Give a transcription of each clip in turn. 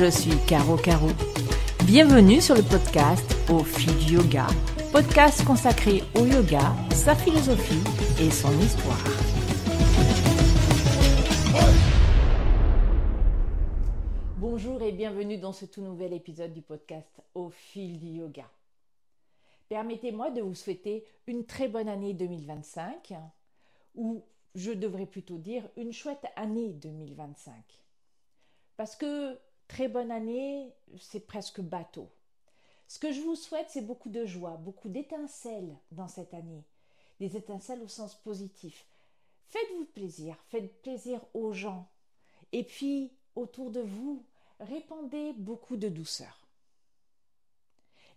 je suis Caro Caro. Bienvenue sur le podcast Au fil du yoga, podcast consacré au yoga, sa philosophie et son histoire. Bonjour et bienvenue dans ce tout nouvel épisode du podcast Au fil du yoga. Permettez-moi de vous souhaiter une très bonne année 2025, ou je devrais plutôt dire une chouette année 2025. Parce que très bonne année, c'est presque bateau. Ce que je vous souhaite, c'est beaucoup de joie, beaucoup d'étincelles dans cette année. Des étincelles au sens positif. Faites-vous plaisir, faites plaisir aux gens. Et puis, autour de vous, répandez beaucoup de douceur.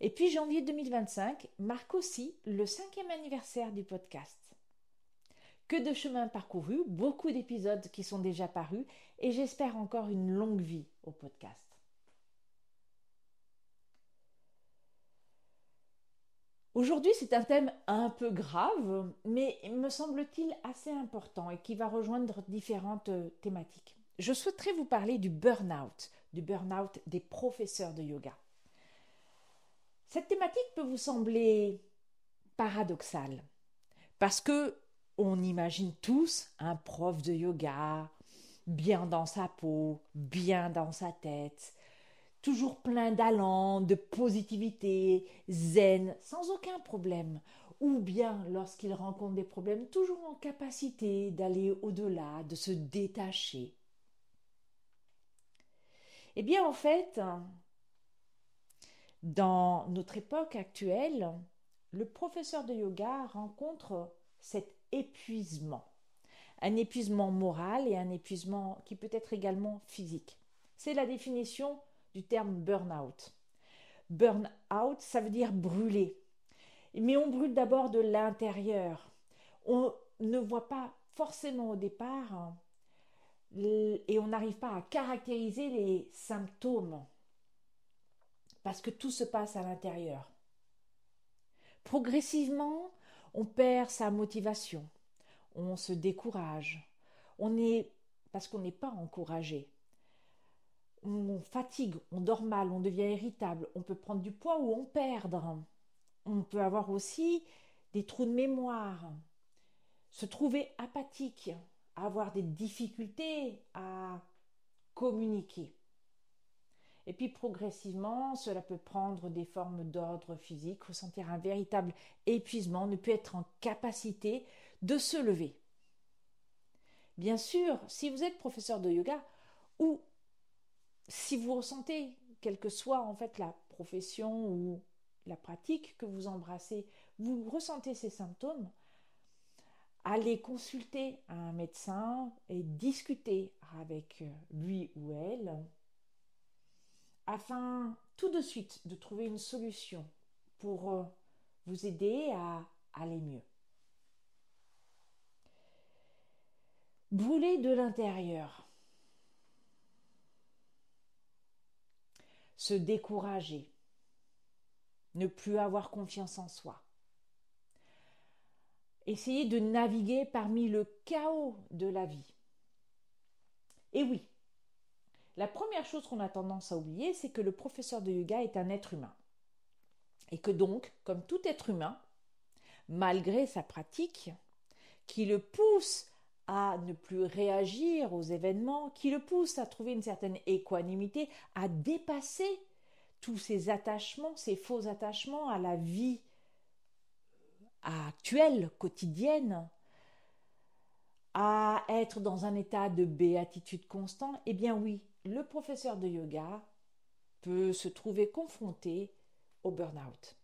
Et puis, janvier 2025 marque aussi le 5e anniversaire du podcast. Que de chemins parcourus, beaucoup d'épisodes qui sont déjà parus et j'espère encore une longue vie au podcast. Aujourd'hui, c'est un thème un peu grave, mais me semble-t-il assez important et qui va rejoindre différentes thématiques. Je souhaiterais vous parler du burn-out des professeurs de yoga. Cette thématique peut vous sembler paradoxale, parce que on imagine tous un prof de yoga, bien dans sa peau, bien dans sa tête, toujours plein d'allant, de positivité, zen, sans aucun problème. Ou bien, lorsqu'il rencontre des problèmes, toujours en capacité d'aller au-delà, de se détacher. Eh bien, en fait, dans notre époque actuelle, le professeur de yoga rencontre cet épuisement. Un épuisement moral et un épuisement qui peut être également physique. C'est la définition du terme burn-out. Burn-out, ça veut dire brûler. Mais on brûle d'abord de l'intérieur. On ne voit pas forcément au départ et on n'arrive pas à caractériser les symptômes parce que tout se passe à l'intérieur. Progressivement, on perd sa motivation, on se décourage, parce qu'on n'est pas encouragé. On fatigue, on dort mal, on devient irritable, on peut prendre du poids ou en perdre. On peut avoir aussi des trous de mémoire, se trouver apathique, avoir des difficultés à communiquer. Et puis progressivement, cela peut prendre des formes d'ordre physique, ressentir un véritable épuisement, ne plus être en capacité de se lever. Bien sûr, si vous êtes professeur de yoga ou si vous ressentez, quelle que soit en fait la profession ou la pratique que vous embrassez, vous ressentez ces symptômes, allez consulter un médecin et discuter avec lui ou elle afin tout de suite de trouver une solution pour vous aider à aller mieux. Brûler de l'intérieur. Se décourager. Ne plus avoir confiance en soi. Essayer de naviguer parmi le chaos de la vie. Et oui, la première chose qu'on a tendance à oublier, c'est que le professeur de yoga est un être humain. Et que donc, comme tout être humain, malgré sa pratique, qui le pousse à ne plus réagir aux événements, qui le pousse à trouver une certaine équanimité, à dépasser tous ces attachements, ces faux attachements à la vie actuelle, quotidienne, à être dans un état de béatitude constant, eh bien oui, le professeur de yoga peut se trouver confronté au burn-out.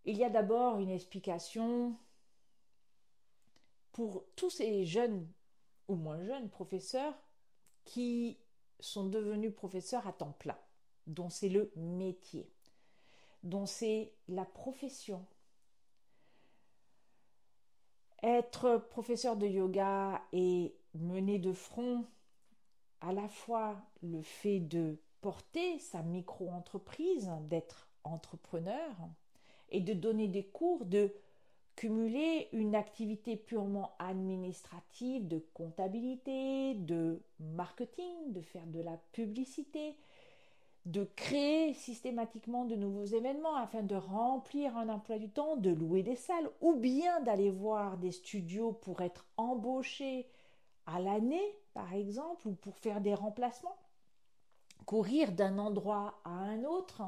Il y a d'abord une explication pour tous ces jeunes ou moins jeunes professeurs qui sont devenus professeurs à temps plein, dont c'est le métier, dont c'est la profession. Être professeur de yoga et mener de front à la fois le fait de porter sa micro-entreprise, d'être entrepreneur et de donner des cours de cumuler une activité purement administrative, de comptabilité, de marketing, de faire de la publicité, de créer systématiquement de nouveaux événements afin de remplir un emploi du temps, de louer des salles, ou bien d'aller voir des studios pour être embauché à l'année, par exemple, ou pour faire des remplacements, courir d'un endroit à un autre,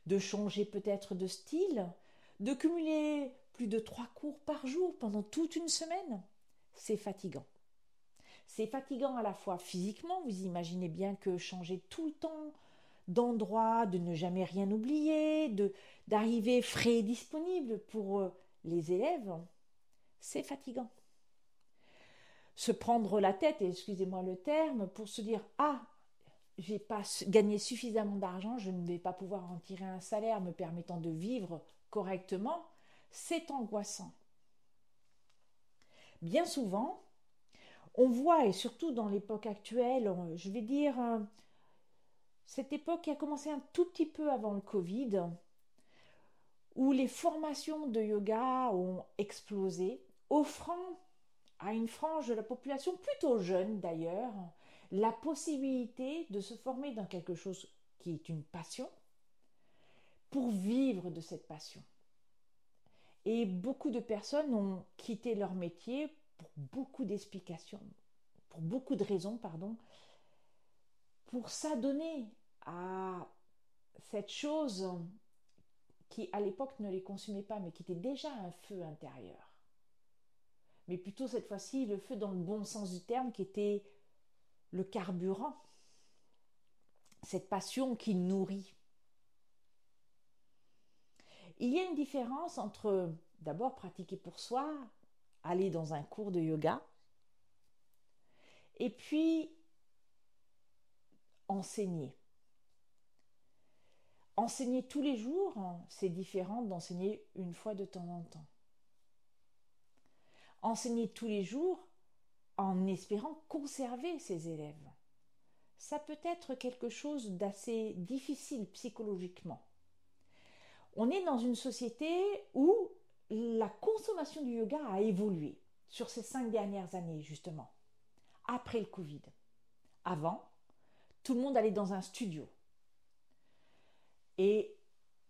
de changer peut-être de style, de cumuler plus de 3 cours par jour pendant toute une semaine. C'est fatigant. C'est fatigant à la fois physiquement, vous imaginez bien que changer tout le temps d'endroit, de ne jamais rien oublier, d'arriver frais et disponible pour les élèves, c'est fatigant. Se prendre la tête, et excusez-moi le terme, pour se dire « Ah, j'ai pas gagné suffisamment d'argent, je ne vais pas pouvoir en tirer un salaire me permettant de vivre correctement », c'est angoissant. Bien souvent, on voit, et surtout dans l'époque actuelle, je vais dire, cette époque qui a commencé un tout petit peu avant le Covid, où les formations de yoga ont explosé, offrant à une frange de la population, plutôt jeune d'ailleurs, la possibilité de se former dans quelque chose qui est une passion, pour vivre de cette passion. Et beaucoup de personnes ont quitté leur métier pour beaucoup d'explications, pour beaucoup de raisons, pour s'adonner à cette chose qui à l'époque ne les consumait pas, mais qui était déjà un feu intérieur. Mais plutôt cette fois-ci le feu dans le bon sens du terme, qui était le carburant, cette passion qui nourrit. Il y a une différence entre d'abord pratiquer pour soi, aller dans un cours de yoga, et puis enseigner. Enseigner tous les jours, c'est différent d'enseigner une fois de temps en temps. Enseigner tous les jours en espérant conserver ses élèves. Ça peut être quelque chose d'assez difficile psychologiquement. On est dans une société où la consommation du yoga a évolué sur ces 5 dernières années, justement, après le Covid. Avant, tout le monde allait dans un studio. Et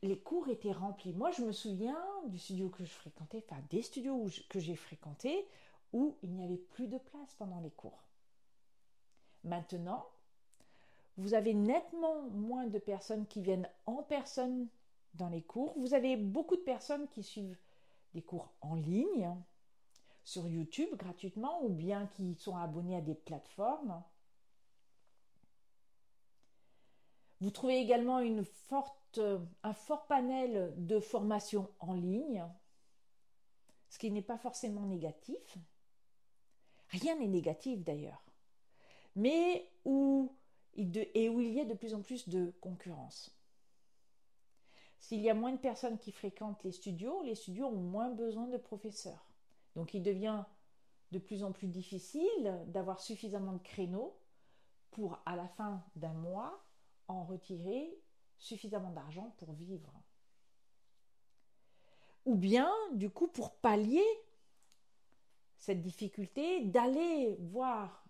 les cours étaient remplis. Moi, je me souviens du studio que je fréquentais, enfin des studios que j'ai fréquentés, où il n'y avait plus de place pendant les cours. Maintenant, vous avez nettement moins de personnes qui viennent en personne dans les cours. Vous avez beaucoup de personnes qui suivent des cours en ligne, sur YouTube gratuitement, ou bien qui sont abonnés à des plateformes. Vous trouvez également un fort panel de formations en ligne, ce qui n'est pas forcément négatif. Rien n'est négatif d'ailleurs. Mais où il y a de plus en plus de concurrence. S'il y a moins de personnes qui fréquentent les studios ont moins besoin de professeurs. Donc il devient de plus en plus difficile d'avoir suffisamment de créneaux pour, à la fin d'un mois, en retirer suffisamment d'argent pour vivre. Ou bien, du coup, pour pallier cette difficulté, d'aller voir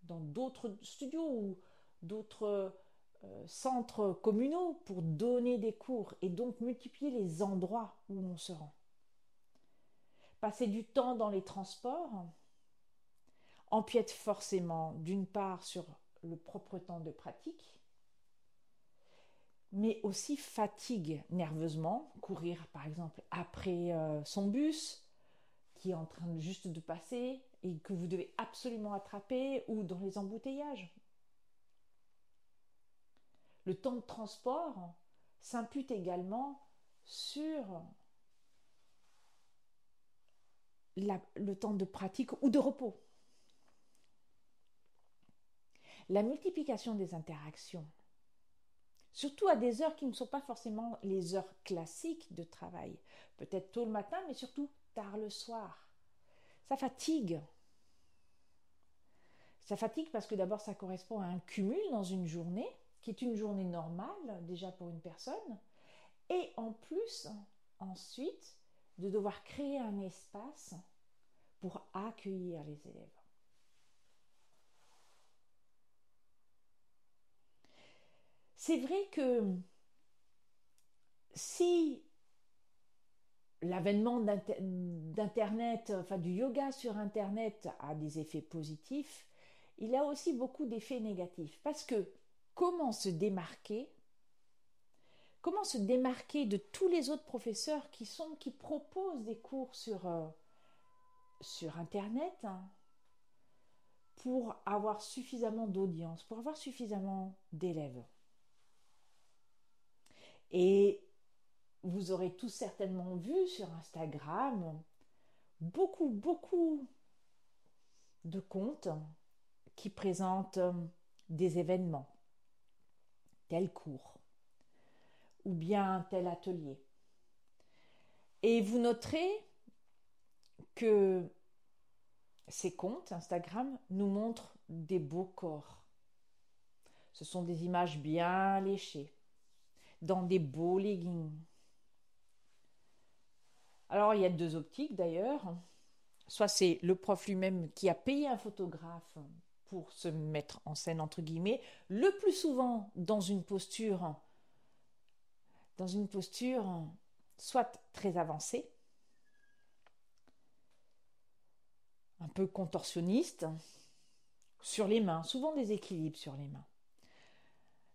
dans d'autres studios ou d'autres centres communaux pour donner des cours et donc multiplier les endroits où on se rend. Passer du temps dans les transports empiète forcément d'une part sur le propre temps de pratique, mais aussi fatigue nerveusement, courir par exemple après son bus qui est en train juste de passer et que vous devez absolument attraper, ou dans les embouteillages. Le temps de transport s'impute également sur le temps de pratique ou de repos. La multiplication des interactions, surtout à des heures qui ne sont pas forcément les heures classiques de travail, peut-être tôt le matin, mais surtout tard le soir. Ça fatigue. Ça fatigue parce que d'abord ça correspond à un cumul dans une journée, qui est une journée normale déjà pour une personne, et en plus, ensuite, de devoir créer un espace pour accueillir les élèves. C'est vrai que si l'avènement d'Internet, enfin du yoga sur Internet a des effets positifs, il a aussi beaucoup d'effets négatifs. Parce que comment se démarquer de tous les autres professeurs qui proposent des cours sur Internet, hein, pour avoir suffisamment d'audience, pour avoir suffisamment d'élèves. Et vous aurez tous certainement vu sur Instagram beaucoup de comptes qui présentent des événements, tel cours ou bien tel atelier. Et vous noterez que ces comptes Instagram nous montrent des beaux corps. Ce sont des images bien léchées, dans des beaux leggings. Alors il y a deux optiques d'ailleurs. Soit c'est le prof lui-même qui a payé un photographe pour se mettre en scène entre guillemets, le plus souvent dans une posture soit très avancée, un peu contorsionniste, sur les mains, souvent des équilibres sur les mains.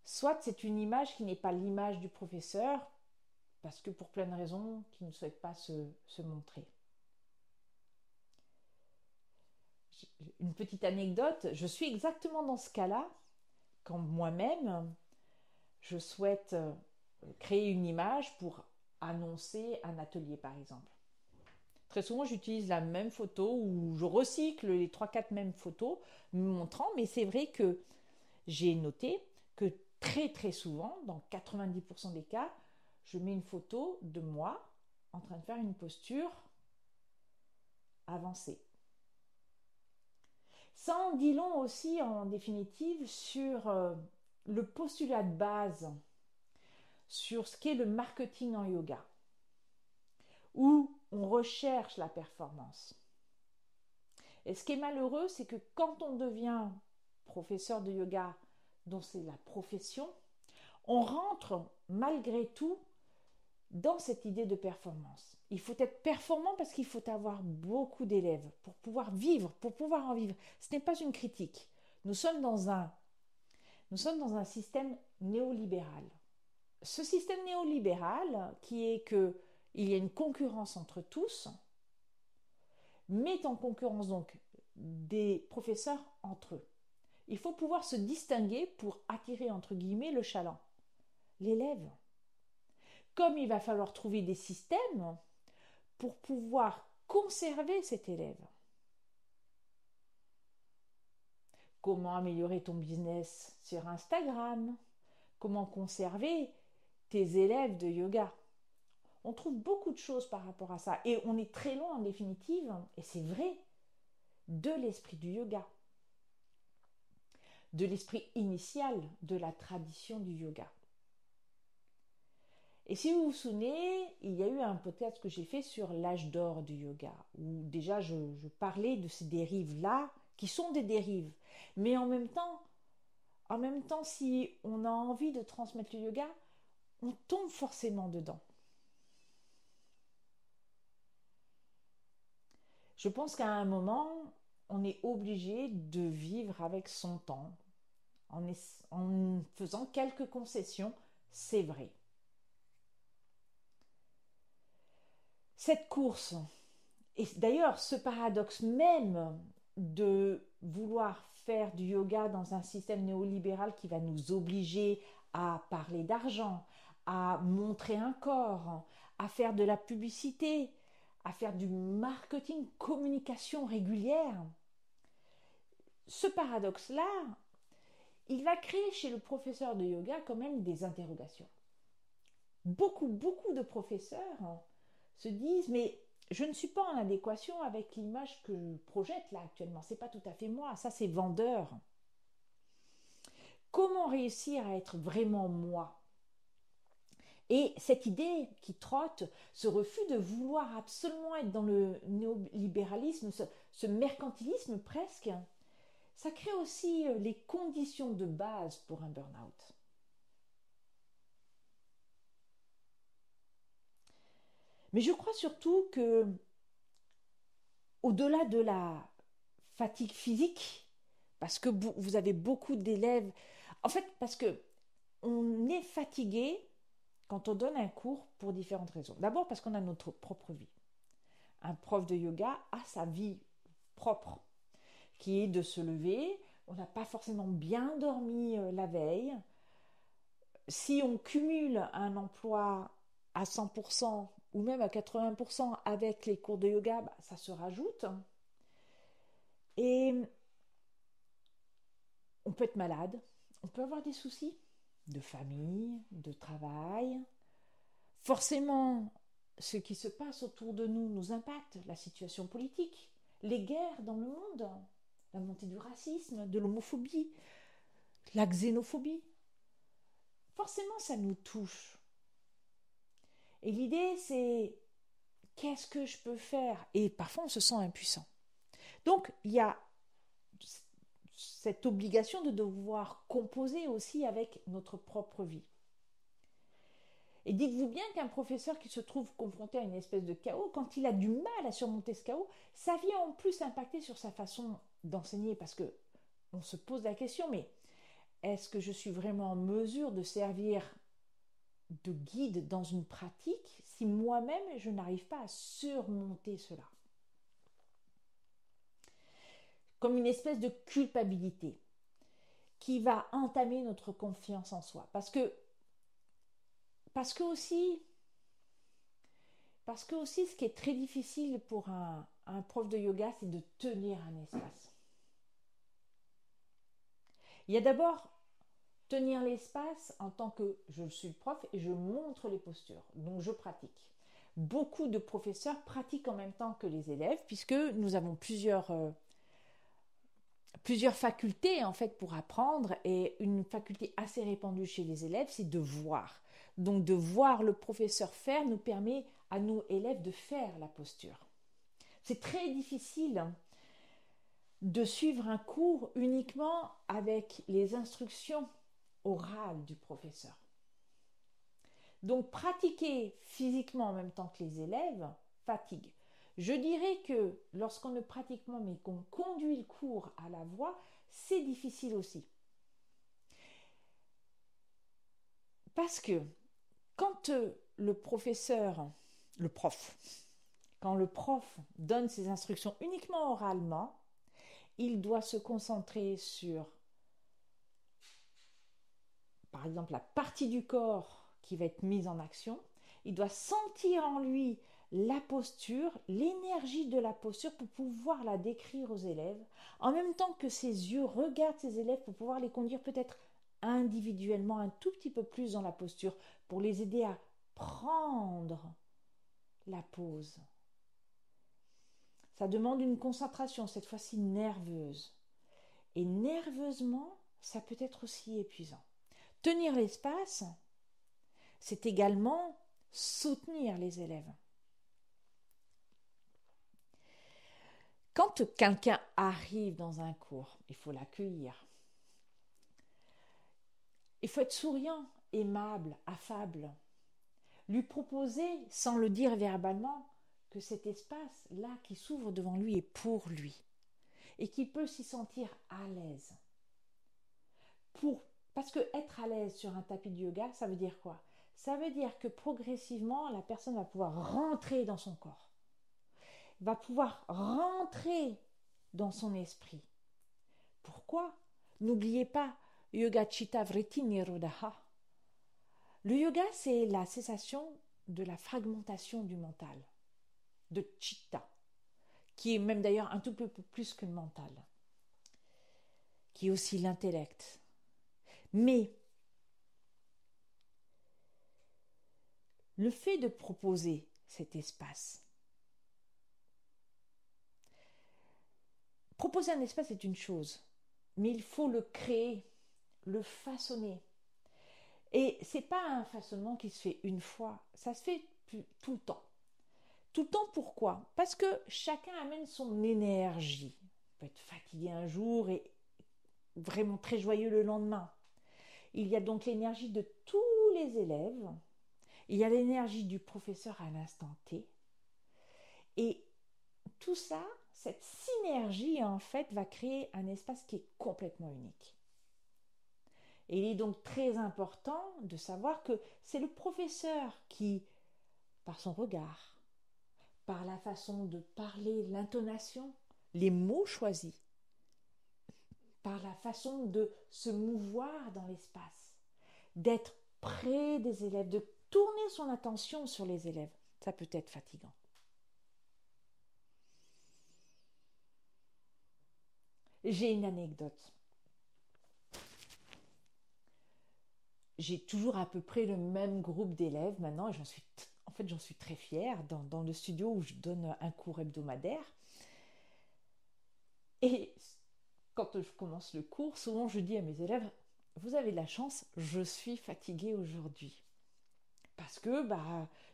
Soit c'est une image qui n'est pas l'image du professeur, parce que pour plein de raisons, qui ne souhaite pas se montrer. Une petite anecdote, je suis exactement dans ce cas-là, quand moi-même, je souhaite créer une image pour annoncer un atelier, par exemple. Très souvent, j'utilise la même photo ou je recycle les 3-4 mêmes photos me montrant, mais c'est vrai que j'ai noté que très souvent, dans 90% des cas, je mets une photo de moi en train de faire une posture avancée. Ça en dit long aussi, en définitive, sur le postulat de base, sur ce qu'est le marketing en yoga, où on recherche la performance. Et ce qui est malheureux, c'est que quand on devient professeur de yoga, dont c'est la profession, on rentre malgré tout dans cette idée de performance. Il faut être performant parce qu'il faut avoir beaucoup d'élèves pour pouvoir vivre, pour pouvoir en vivre. Ce n'est pas une critique. Nous sommes dans un système néolibéral. Ce système néolibéral, qui est qu'il y a une concurrence entre tous, met en concurrence donc des professeurs entre eux. Il faut pouvoir se distinguer pour attirer entre guillemets le chaland, l'élève. Comme il va falloir trouver des systèmes pour pouvoir conserver cet élève. Comment améliorer ton business sur Instagram? Comment conserver tes élèves de yoga? On trouve beaucoup de choses par rapport à ça. Et on est très loin en définitive, et c'est vrai, de l'esprit du yoga. De l'esprit initial de la tradition du yoga. Et si vous vous souvenez, il y a eu un podcast que j'ai fait sur l'âge d'or du yoga, où déjà je parlais de ces dérives-là, qui sont des dérives. Mais en même temps, si on a envie de transmettre le yoga, on tombe forcément dedans. Je pense qu'à un moment, on est obligé de vivre avec son temps, en faisant quelques concessions, c'est vrai. Cette course, et d'ailleurs ce paradoxe même de vouloir faire du yoga dans un système néolibéral qui va nous obliger à parler d'argent, à montrer un corps, à faire de la publicité, à faire du marketing, communication régulière. Ce paradoxe-là, il va créer chez le professeur de yoga quand même des interrogations. Beaucoup de professeurs se disent mais je ne suis pas en adéquation avec l'image que je projette là actuellement, c'est pas tout à fait moi, ça c'est vendeur. Comment réussir à être vraiment moi? Et cette idée qui trotte, ce refus de vouloir absolument être dans le néolibéralisme, ce mercantilisme presque, ça crée aussi les conditions de base pour un burn-out. Mais je crois surtout que, au-delà de la fatigue physique, parce que vous avez beaucoup d'élèves, en fait, parce que on est fatigué quand on donne un cours pour différentes raisons. D'abord parce qu'on a notre propre vie. Un prof de yoga a sa vie propre, qui est de se lever. On n'a pas forcément bien dormi la veille. Si on cumule un emploi à 100% ou même à 80% avec les cours de yoga, ça se rajoute. Et on peut être malade, on peut avoir des soucis de famille, de travail. Forcément, ce qui se passe autour de nous impacte, la situation politique, les guerres dans le monde, la montée du racisme, de l'homophobie, la xénophobie. Forcément, ça nous touche. Et l'idée, c'est qu'est-ce que je peux faire? Et parfois, on se sent impuissant. Donc, il y a cette obligation de devoir composer aussi avec notre propre vie. Et dites-vous bien qu'un professeur qui se trouve confronté à une espèce de chaos, quand il a du mal à surmonter ce chaos, ça vient en plus impacter sur sa façon d'enseigner, parce que on se pose la question, mais est-ce que je suis vraiment en mesure de servir de guide dans une pratique si moi-même je n'arrive pas à surmonter cela? Comme une espèce de culpabilité qui va entamer notre confiance en soi. Parce que aussi, ce qui est très difficile pour un prof de yoga, c'est de tenir un espace. Il y a d'abord tenir l'espace en tant que je suis le prof et je montre les postures, donc je pratique. Beaucoup de professeurs pratiquent en même temps que les élèves, puisque nous avons plusieurs facultés en fait pour apprendre, et une faculté assez répandue chez les élèves, c'est de voir. Donc de voir le professeur faire nous permet à nous élèves de faire la posture. C'est très difficile de suivre un cours uniquement avec les instructions orales du professeur. Donc pratiquer physiquement en même temps que les élèves fatigue. Je dirais que lorsqu'on ne pratique pas mais qu'on conduit le cours à la voix, c'est difficile aussi. Parce que quand le prof donne ses instructions uniquement oralement, il doit se concentrer sur, par exemple, la partie du corps qui va être mise en action. Il doit sentir en lui la posture, l'énergie de la posture pour pouvoir la décrire aux élèves, en même temps que ses yeux regardent ses élèves pour pouvoir les conduire peut-être individuellement un tout petit peu plus dans la posture, pour les aider à prendre la pose. Ça demande une concentration, cette fois-ci nerveuse. Et nerveusement, ça peut être aussi épuisant. Tenir l'espace, c'est également soutenir les élèves. Quand quelqu'un arrive dans un cours, il faut l'accueillir. Il faut être souriant, aimable, affable. Lui proposer, sans le dire verbalement, que cet espace-là qui s'ouvre devant lui est pour lui et qu'il peut s'y sentir à l'aise. Parce que être à l'aise sur un tapis de yoga, ça veut dire quoi? Ça veut dire que progressivement, la personne va pouvoir rentrer dans son corps, va pouvoir rentrer dans son esprit. Pourquoi? N'oubliez pas, yoga chitta vritti nirodha. Le yoga, c'est la cessation de la fragmentation du mental, de chitta, qui est même d'ailleurs un tout peu plus que le mental, qui est aussi l'intellect. Mais le fait de proposer cet espace, proposer un espace est une chose, mais il faut le créer, le façonner. Et c'est pas un façonnement qui se fait une fois, ça se fait tout le temps. Tout le temps, pourquoi? Parce que chacun amène son énergie. On peut être fatigué un jour et vraiment très joyeux le lendemain. Il y a donc l'énergie de tous les élèves, il y a l'énergie du professeur à l'instant T, et tout ça, cette synergie en fait va créer un espace qui est complètement unique. Et il est donc très important de savoir que c'est le professeur qui, par son regard, par la façon de parler, l'intonation, les mots choisis, par la façon de se mouvoir dans l'espace, d'être près des élèves, de tourner son attention sur les élèves. Ça peut être fatigant. J'ai une anecdote. J'ai toujours à peu près le même groupe d'élèves maintenant et j'en suis très fière dans le studio où je donne un cours hebdomadaire. Et quand je commence le cours, souvent je dis à mes élèves, vous avez de la chance, je suis fatiguée aujourd'hui. Parce que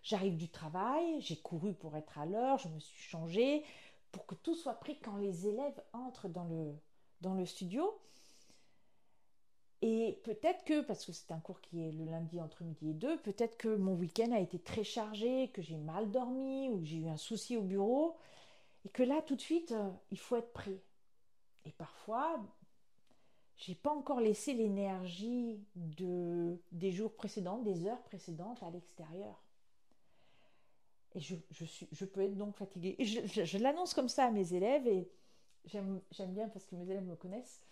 j'arrive du travail, j'ai couru pour être à l'heure, je me suis changée pour que tout soit pris quand les élèves entrent dans le studio. Et peut-être que, parce que c'est un cours qui est le lundi entre midi et 2, peut-être que mon week-end a été très chargé, que j'ai mal dormi ou que j'ai eu un souci au bureau. Et que là, tout de suite, il faut être prêt. Et parfois, j'ai pas encore laissé l'énergie des jours précédents, des heures précédentes à l'extérieur. Et je peux être donc fatiguée. Et je l'annonce comme ça à mes élèves et j'aime bien parce que mes élèves me connaissent.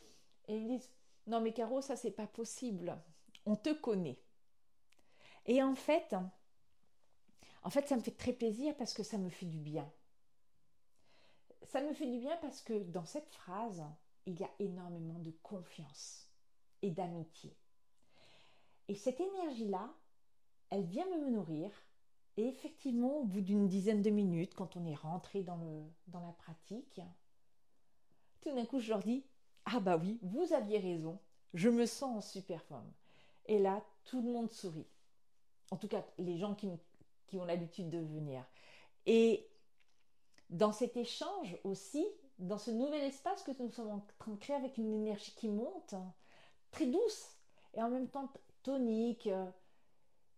Et ils me disent, non mais Caro, ça c'est pas possible. On te connaît. Et ça me fait très plaisir parce que ça me fait du bien. Ça me fait du bien parce que dans cette phrase, il y a énormément de confiance et d'amitié. Et cette énergie-là, elle vient me nourrir. Et effectivement, au bout d'une dizaine de minutes, quand on est rentré dans la pratique, tout d'un coup, je leur dis, ah bah oui, vous aviez raison, je me sens en super forme. Et là, tout le monde sourit. En tout cas, les gens qui ont l'habitude de venir. Et dans cet échange aussi, dans ce nouvel espace que nous sommes en train de créer avec une énergie qui monte, très douce et en même temps tonique,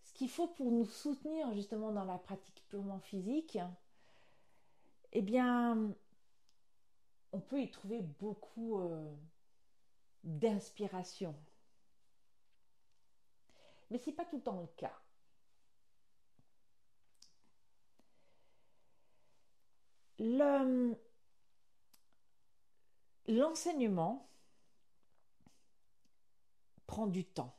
ce qu'il faut pour nous soutenir justement dans la pratique purement physique, eh bien, on peut y trouver beaucoup d'inspiration. Mais ce n'est pas tout le temps le cas. L'enseignement prend du temps.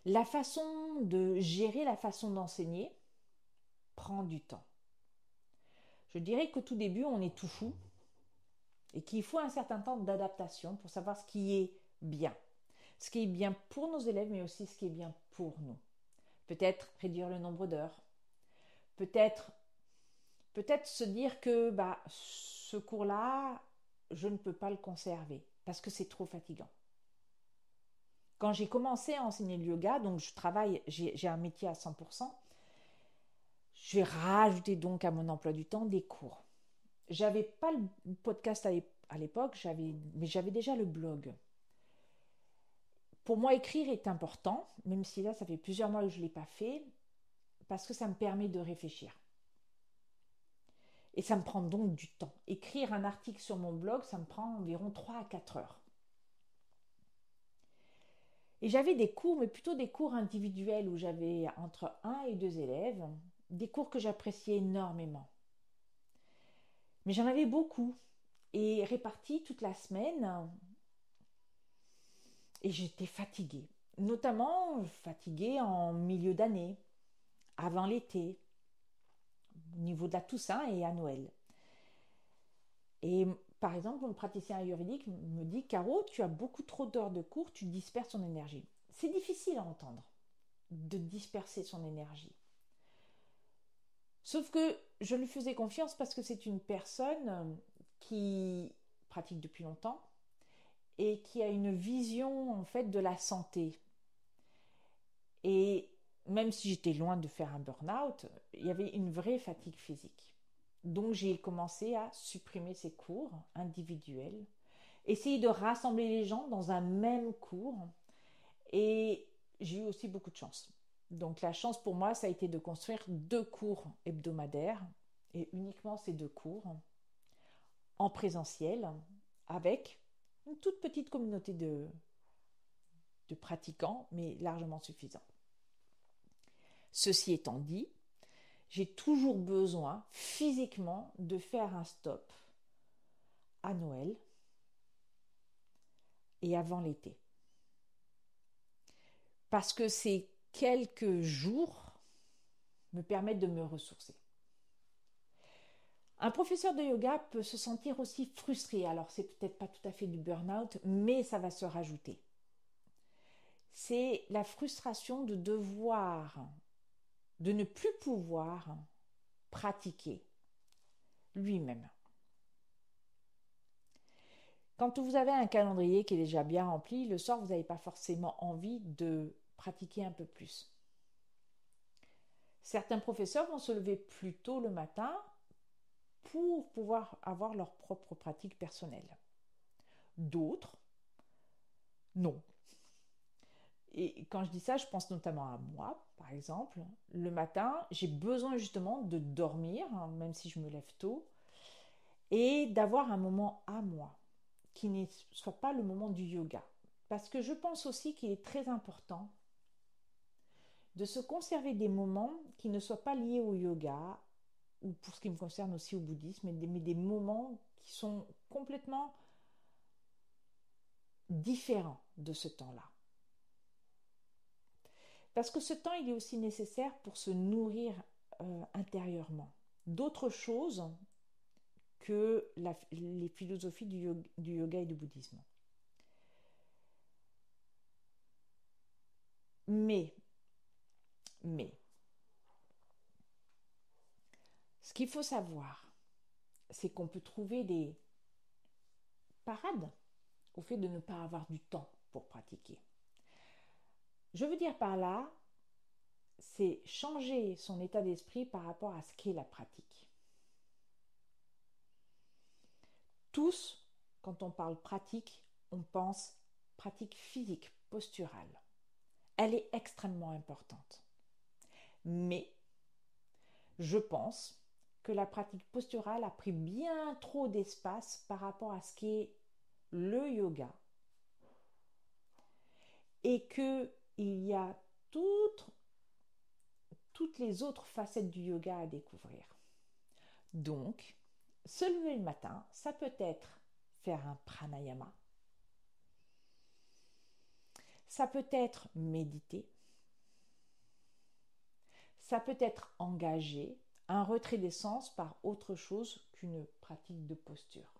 La façon de gérer, la façon d'enseigner prend du temps. Je dirais qu'au tout début, on est tout fou et qu'il faut un certain temps d'adaptation pour savoir ce qui est bien. Ce qui est bien pour nos élèves, mais aussi ce qui est bien pour nous. Peut-être réduire le nombre d'heures. Peut-être se dire que ce cours-là, je ne peux pas le conserver parce que c'est trop fatigant. Quand j'ai commencé à enseigner le yoga, donc je travaille, j'ai un métier à 100%, j'ai rajouté donc à mon emploi du temps des cours. J'avais pas le podcast à l'époque, mais j'avais déjà le blog. Pour moi, écrire est important, même si là, ça fait plusieurs mois que je ne l'ai pas fait, parce que ça me permet de réfléchir. Et ça me prend donc du temps. Écrire un article sur mon blog, ça me prend environ 3 à 4 heures. Et j'avais des cours, mais plutôt des cours individuels où j'avais entre 1 et 2 élèves, des cours que j'appréciais énormément. Mais j'en avais beaucoup et répartis toute la semaine et j'étais fatiguée. Notamment fatiguée en milieu d'année, avant l'été, au niveau de la Toussaint et à Noël. Et par exemple, mon praticien ayurvédique me dit, Caro, tu as beaucoup trop d'heures de cours, tu disperses ton énergie. C'est difficile à entendre, de disperser son énergie. Sauf que je lui faisais confiance parce que c'est une personne qui pratique depuis longtemps et qui a une vision en fait de la santé. Et même si j'étais loin de faire un burn-out, il y avait une vraie fatigue physique. Donc j'ai commencé à supprimer ces cours individuels, essayer de rassembler les gens dans un même cours. Et j'ai eu aussi beaucoup de chance. Donc la chance pour moi, ça a été de construire 2 cours hebdomadaires, et uniquement ces 2 cours en présentiel, avec une toute petite communauté de pratiquants, mais largement suffisant. Ceci étant dit, j'ai toujours besoin physiquement de faire un stop à Noël et avant l'été. Parce que ces quelques jours me permettent de me ressourcer. Un professeur de yoga peut se sentir aussi frustré. Alors, c'est peut-être pas tout à fait du burn-out, mais ça va se rajouter. C'est la frustration de de ne plus pouvoir pratiquer lui-même. Quand vous avez un calendrier qui est déjà bien rempli, le soir, vous n'avez pas forcément envie de pratiquer un peu plus. Certains professeurs vont se lever plus tôt le matin pour pouvoir avoir leur propre pratique personnelle. D'autres, non. Et quand je dis ça, je pense notamment à moi, par exemple. Le matin, j'ai besoin justement de dormir, même si je me lève tôt, et d'avoir un moment à moi, qui ne soit pas le moment du yoga. Parce que je pense aussi qu'il est très important de se conserver des moments qui ne soient pas liés au yoga, ou pour ce qui me concerne aussi au bouddhisme, mais des moments qui sont complètement différents de ce temps-là. Parce que ce temps, il est aussi nécessaire pour se nourrir intérieurement d'autres choses que les philosophies du yoga et du bouddhisme. Mais, ce qu'il faut savoir, c'est qu'on peut trouver des parades au fait de ne pas avoir du temps pour pratiquer. Je veux dire par là, c'est changer son état d'esprit par rapport à ce qu'est la pratique. Tous, quand on parle pratique, on pense pratique physique, posturale. Elle est extrêmement importante. Mais je pense que la pratique posturale a pris bien trop d'espace par rapport à ce qu'est le yoga et qu'il y a toutes les autres facettes du yoga à découvrir. Donc, se lever le matin, ça peut être faire un pranayama, ça peut être méditer, ça peut être engager un retrait des sens par autre chose qu'une pratique de posture.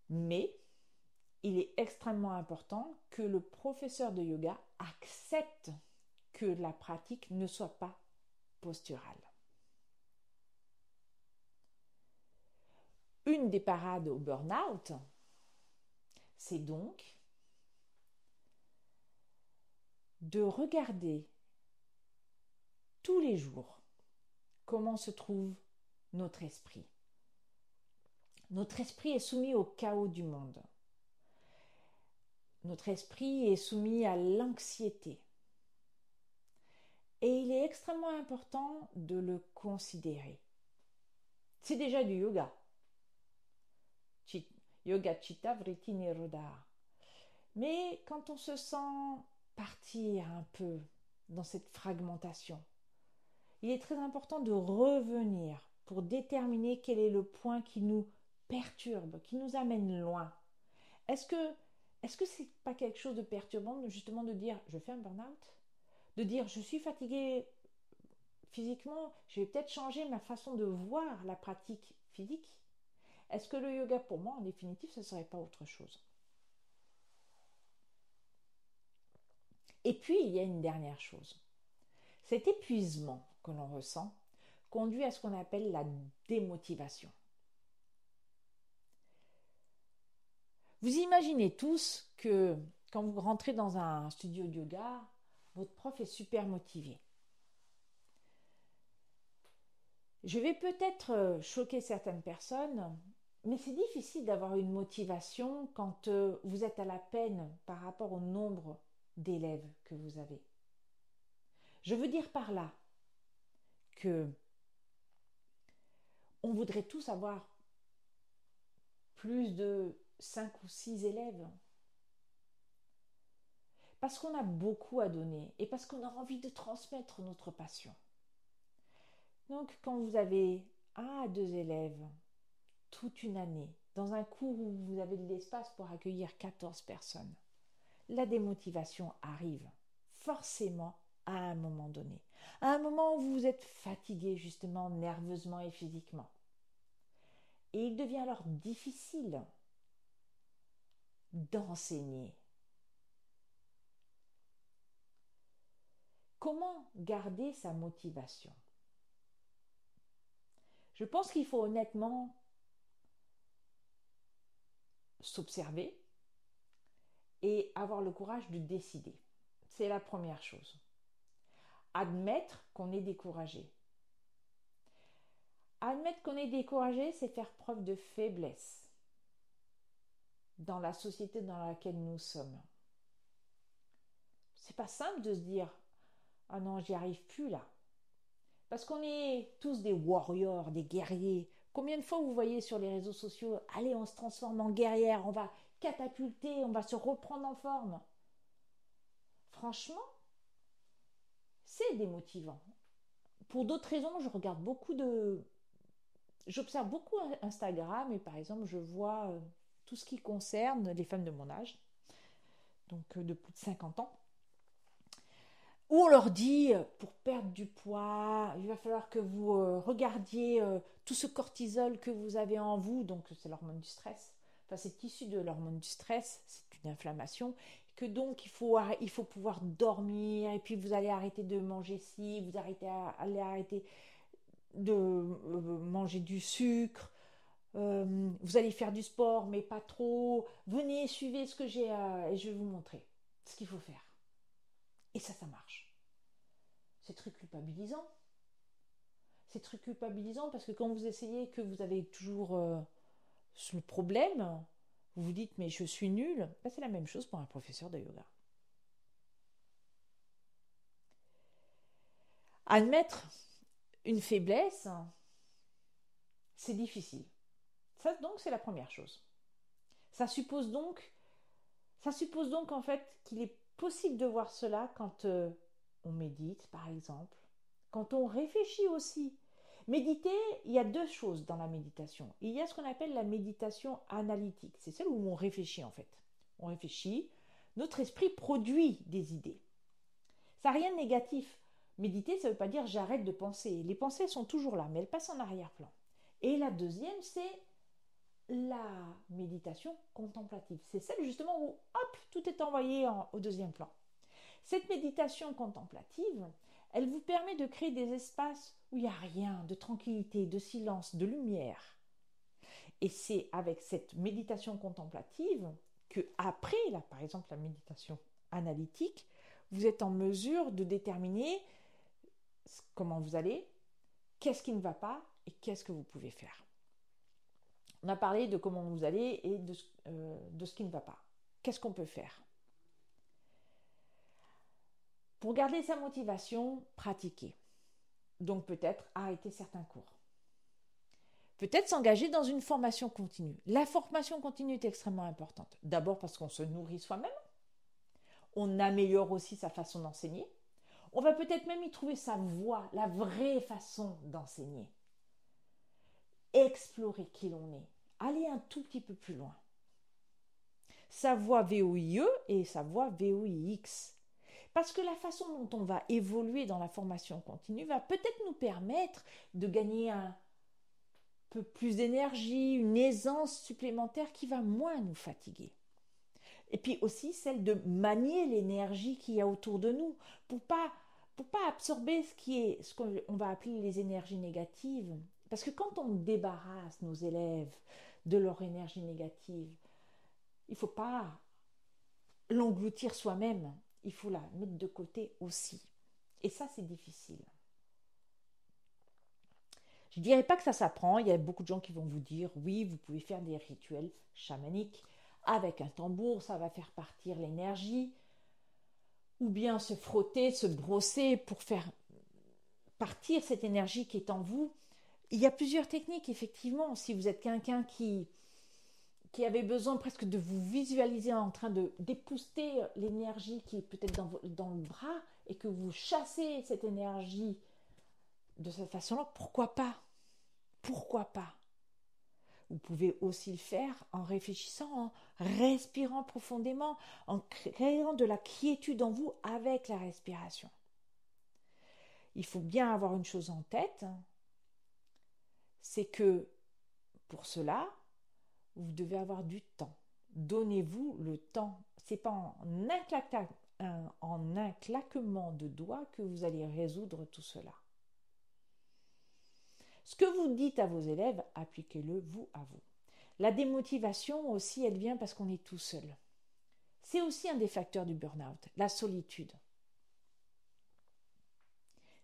Mais il est extrêmement important que le professeur de yoga accepte que la pratique ne soit pas posturale. Une des parades au burn-out, c'est donc de regarder tous les jours comment se trouve notre esprit. Notre esprit est soumis au chaos du monde. Notre esprit est soumis à l'anxiété. Et il est extrêmement important de le considérer. C'est déjà du yoga. Yoga Chitta Vritti Nirodha. Mais quand on se sent partir un peu dans cette fragmentation, il est très important de revenir pour déterminer quel est le point qui nous perturbe, qui nous amène loin. Est-ce que c'est pas quelque chose de perturbant justement de dire je fais un burn-out, de dire je suis fatiguée physiquement, je vais peut-être changer ma façon de voir la pratique physique? Est-ce que le yoga pour moi en définitive ce ne serait pas autre chose? Et puis il y a une dernière chose. Cet épuisement que l'on ressent conduit à ce qu'on appelle la démotivation. Vous imaginez tous que quand vous rentrez dans un studio de yoga, votre prof est super motivé. Je vais peut-être choquer certaines personnes, mais c'est difficile d'avoir une motivation quand vous êtes à la peine par rapport au nombre d'élèves que vous avez. Je veux dire par là que on voudrait tous avoir plus de 5 ou 6 élèves parce qu'on a beaucoup à donner et parce qu'on a envie de transmettre notre passion. Donc quand vous avez 1 à 2 élèves toute une année, dans un cours où vous avez de l'espace pour accueillir 14 personnes, la démotivation arrive forcément à un moment donné. À un moment où vous êtes fatigué justement nerveusement et physiquement. Et il devient alors difficile d'enseigner. Comment garder sa motivation? Je pense qu'il faut honnêtement s'observer et avoir le courage de décider. C'est la première chose. Admettre qu'on est découragé. Admettre qu'on est découragé, c'est faire preuve de faiblesse dans la société dans laquelle nous sommes. C'est pas simple de se dire ah non, j'y arrive plus là. Parce qu'on est tous des warriors, des guerriers. Combien de fois vous voyez sur les réseaux sociaux, allez, on se transforme en guerrière, on va catapulter, on va se reprendre en forme. Franchement, c'est démotivant. Pour d'autres raisons, j'observe beaucoup Instagram et par exemple, je vois tout ce qui concerne les femmes de mon âge, donc de plus de 50 ans, où on leur dit, pour perdre du poids, il va falloir que vous regardiez tout ce cortisol que vous avez en vous, donc c'est l'hormone du stress. Enfin, c'est issu de l'hormone du stress, c'est une inflammation, que donc il faut pouvoir dormir, et puis vous allez arrêter de manger ci, allez arrêter de manger du sucre, vous allez faire du sport, mais pas trop, venez, suivez ce que j'ai et je vais vous montrer ce qu'il faut faire. Et ça marche. C'est très culpabilisant. C'est très culpabilisant parce que quand vous essayez que vous avez toujours le problème, vous vous dites mais je suis nul, ben, c'est la même chose pour un professeur de yoga. Admettre une faiblesse, c'est difficile. Ça donc c'est la première chose. Ça suppose donc en fait qu'il est possible de voir cela quand on médite par exemple, quand on réfléchit aussi. Méditer, il y a 2 choses dans la méditation. Il y a ce qu'on appelle la méditation analytique. C'est celle où on réfléchit en fait. On réfléchit, notre esprit produit des idées. Ça n'a rien de négatif. Méditer, ça ne veut pas dire j'arrête de penser. Les pensées sont toujours là, mais elles passent en arrière-plan. Et la deuxième, c'est la méditation contemplative. C'est celle justement où, hop, tout est envoyé au deuxième plan. Cette méditation contemplative, elle vous permet de créer des espaces où il n'y a rien, de tranquillité, de silence, de lumière. Et c'est avec cette méditation contemplative que après, là, par exemple, la méditation analytique, vous êtes en mesure de déterminer comment vous allez, qu'est-ce qui ne va pas et qu'est-ce que vous pouvez faire. On a parlé de comment vous allez et de ce qui ne va pas. Qu'est-ce qu'on peut faire? Pour garder sa motivation, pratiquer. Donc peut-être arrêter certains cours. Peut-être s'engager dans une formation continue. La formation continue est extrêmement importante. D'abord parce qu'on se nourrit soi-même. On améliore aussi sa façon d'enseigner. On va peut-être même y trouver sa voie, la vraie façon d'enseigner. Explorer qui l'on est. Aller un tout petit peu plus loin. Sa voie VOIE et sa voie VOIX. Parce que la façon dont on va évoluer dans la formation continue va peut-être nous permettre de gagner un peu plus d'énergie, une aisance supplémentaire qui va moins nous fatiguer. Et puis aussi celle de manier l'énergie qu'il y a autour de nous pour pas absorber ce qu'on va appeler les énergies négatives. Parce que quand on débarrasse nos élèves de leur énergie négative, il ne faut pas l'engloutir soi-même, il faut la mettre de côté aussi. Et ça, c'est difficile. Je ne dirais pas que ça s'apprend, il y a beaucoup de gens qui vont vous dire, oui, vous pouvez faire des rituels chamaniques avec un tambour, ça va faire partir l'énergie, ou bien se frotter, se brosser pour faire partir cette énergie qui est en vous. Il y a plusieurs techniques, effectivement. Si vous êtes quelqu'un qui avait besoin presque de vous visualiser en train de d'épousseter l'énergie qui est peut-être dans le bras et que vous chassez cette énergie de cette façon-là, pourquoi pas? Pourquoi pas? Vous pouvez aussi le faire en réfléchissant, en respirant profondément, en créant de la quiétude en vous avec la respiration. Il faut bien avoir une chose en tête, c'est que pour cela, vous devez avoir du temps. Donnez-vous le temps. Ce n'est pas en un claquement de doigts que vous allez résoudre tout cela. Ce que vous dites à vos élèves, appliquez-le vous à vous. La démotivation aussi, elle vient parce qu'on est tout seul. C'est aussi un des facteurs du burn-out, la solitude.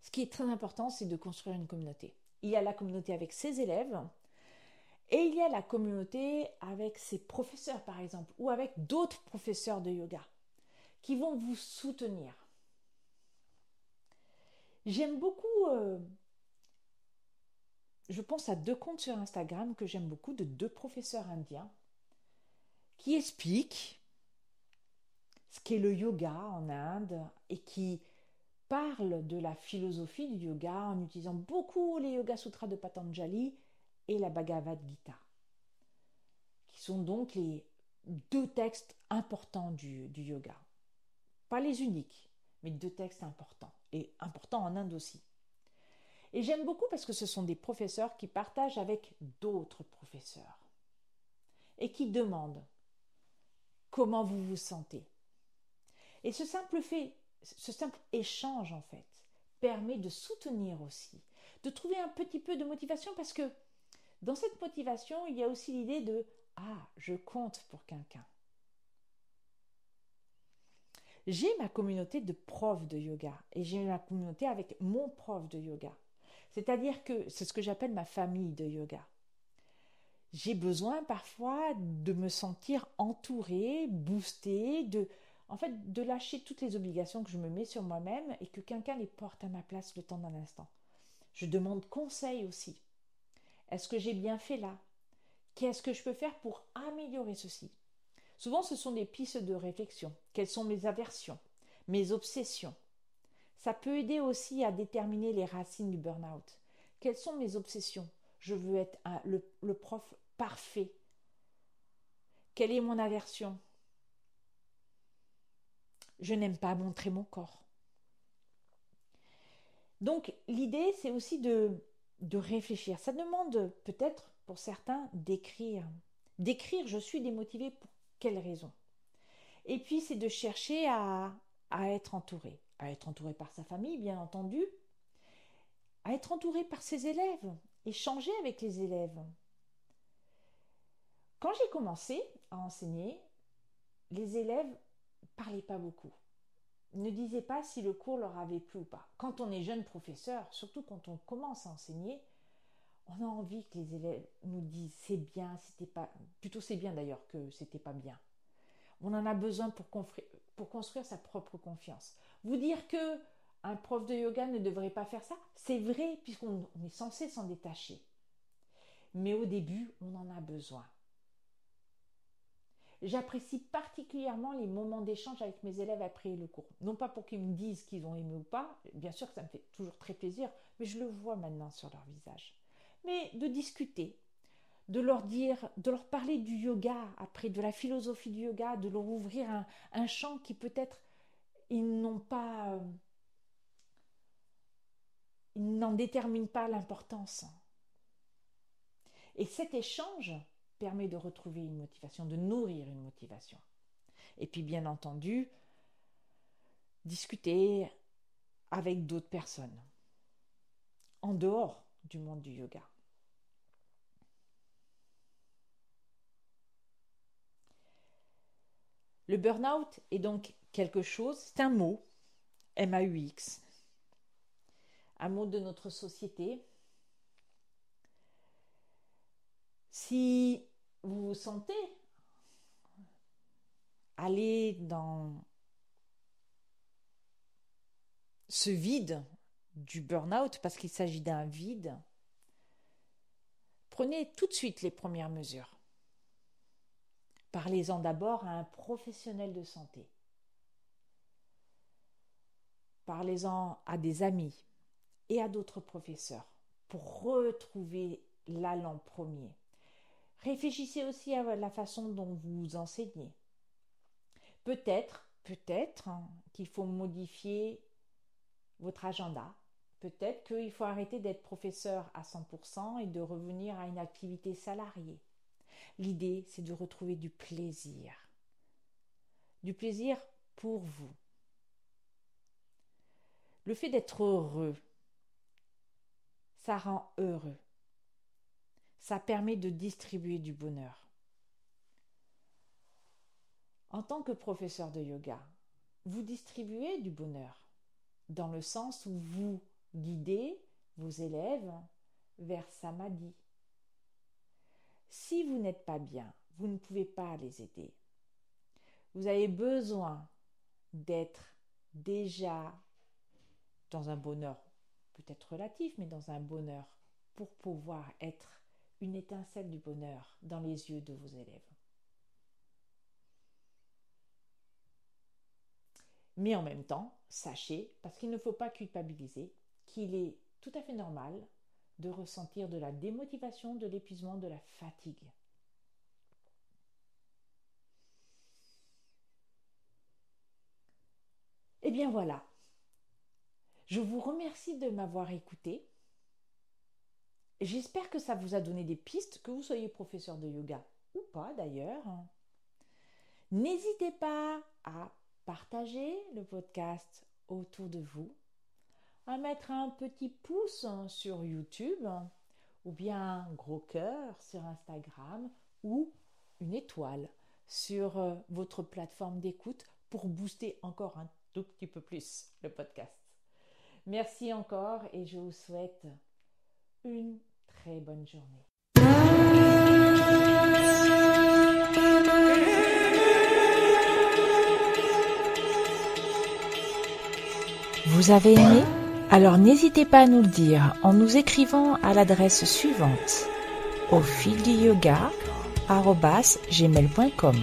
Ce qui est très important, c'est de construire une communauté. Il y a la communauté avec ses élèves et il y a la communauté avec ses professeurs, par exemple, ou avec d'autres professeurs de yoga qui vont vous soutenir. J'aime beaucoup, je pense à 2 comptes sur Instagram que j'aime beaucoup, de 2 professeurs indiens qui expliquent ce qu'est le yoga en Inde et qui parlent de la philosophie du yoga en utilisant beaucoup les Yoga Sutras de Patanjali et la Bhagavad Gita, qui sont donc les 2 textes importants du yoga. Pas les uniques, mais 2 textes importants, et importants en Inde aussi. Et j'aime beaucoup parce que ce sont des professeurs qui partagent avec d'autres professeurs et qui demandent comment vous vous sentez. Et ce simple échange, en fait, permet de soutenir aussi, de trouver un petit peu de motivation parce que dans cette motivation, il y a aussi l'idée de « Ah, je compte pour quelqu'un ». J'ai ma communauté de profs de yoga et j'ai ma communauté avec mon prof de yoga. C'est-à-dire que c'est ce que j'appelle ma famille de yoga. J'ai besoin parfois de me sentir entourée, boostée, en fait, de lâcher toutes les obligations que je me mets sur moi-même et que quelqu'un les porte à ma place le temps d'un instant. Je demande conseil aussi. Est-ce que j'ai bien fait là? Qu'est-ce que je peux faire pour améliorer ceci? Souvent, ce sont des pistes de réflexion. Quelles sont mes aversions, mes obsessions? Ça peut aider aussi à déterminer les racines du burn-out. Quelles sont mes obsessions? Je veux être le prof parfait. Quelle est mon aversion? Je n'aime pas montrer mon corps. Donc, l'idée, c'est aussi de réfléchir. Ça demande peut-être pour certains d'écrire. D'écrire, je suis démotivée pour quelle raison? Et puis, c'est de chercher à être entouré. À être entouré par sa famille, bien entendu. À être entouré par ses élèves. Échanger avec les élèves. Quand j'ai commencé à enseigner, les élèves ne parlaient pas beaucoup. Ils ne disaient pas si le cours leur avait plu ou pas. Quand on est jeune professeur, surtout quand on commence à enseigner, on a envie que les élèves nous disent c'est bien, c'était pas. Plutôt c'est bien d'ailleurs que c'était pas bien. On en a besoin pour construire sa propre confiance. Vous dire que un prof de yoga ne devrait pas faire ça, c'est vrai puisqu'on est censé s'en détacher. Mais au début, on en a besoin. J'apprécie particulièrement les moments d'échange avec mes élèves après le cours. Non pas pour qu'ils me disent qu'ils ont aimé ou pas, bien sûr que ça me fait toujours très plaisir, mais je le vois maintenant sur leur visage. Mais de discuter, de leur parler du yoga, après de la philosophie du yoga, de leur ouvrir un champ qui peut-être ils n'en déterminent pas l'importance. Et cet échange permet de retrouver une motivation, de nourrir une motivation. Et puis bien entendu, discuter avec d'autres personnes en dehors du monde du yoga. Le burn-out est donc quelque chose, c'est un mot, M-A-U-X, un mot de notre société. Si vous vous sentez aller dans ce vide du burn-out, parce qu'il s'agit d'un vide, prenez tout de suite les premières mesures. Parlez-en d'abord à un professionnel de santé. Parlez-en à des amis et à d'autres professeurs pour retrouver l'allant premier. Réfléchissez aussi à la façon dont vous enseignez. Peut-être qu'il faut modifier votre agenda. Peut-être qu'il faut arrêter d'être professeur à 100% et de revenir à une activité salariée. L'idée, c'est de retrouver du plaisir. Du plaisir pour vous. Le fait d'être heureux, ça rend heureux. Ça permet de distribuer du bonheur. En tant que professeur de yoga, vous distribuez du bonheur dans le sens où vous guidez vos élèves vers Samadhi. Si vous n'êtes pas bien, vous ne pouvez pas les aider. Vous avez besoin d'être déjà dans un bonheur, peut-être relatif, mais dans un bonheur pour pouvoir être une étincelle du bonheur dans les yeux de vos élèves. Mais en même temps, sachez, parce qu'il ne faut pas culpabiliser, qu'il est tout à fait normal de ressentir de la démotivation, de l'épuisement, de la fatigue. Et bien voilà, je vous remercie de m'avoir écouté. J'espère que ça vous a donné des pistes, que vous soyez professeur de yoga ou pas d'ailleurs. N'hésitez pas à partager le podcast autour de vous, à mettre un petit pouce sur YouTube ou bien un gros cœur sur Instagram ou une étoile sur votre plateforme d'écoute pour booster encore un tout petit peu plus le podcast. Merci encore et je vous souhaite une très bonne journée. Vous avez aimé ? Alors n'hésitez pas à nous le dire en nous écrivant à l'adresse suivante: aufilduyoga@gmail.com.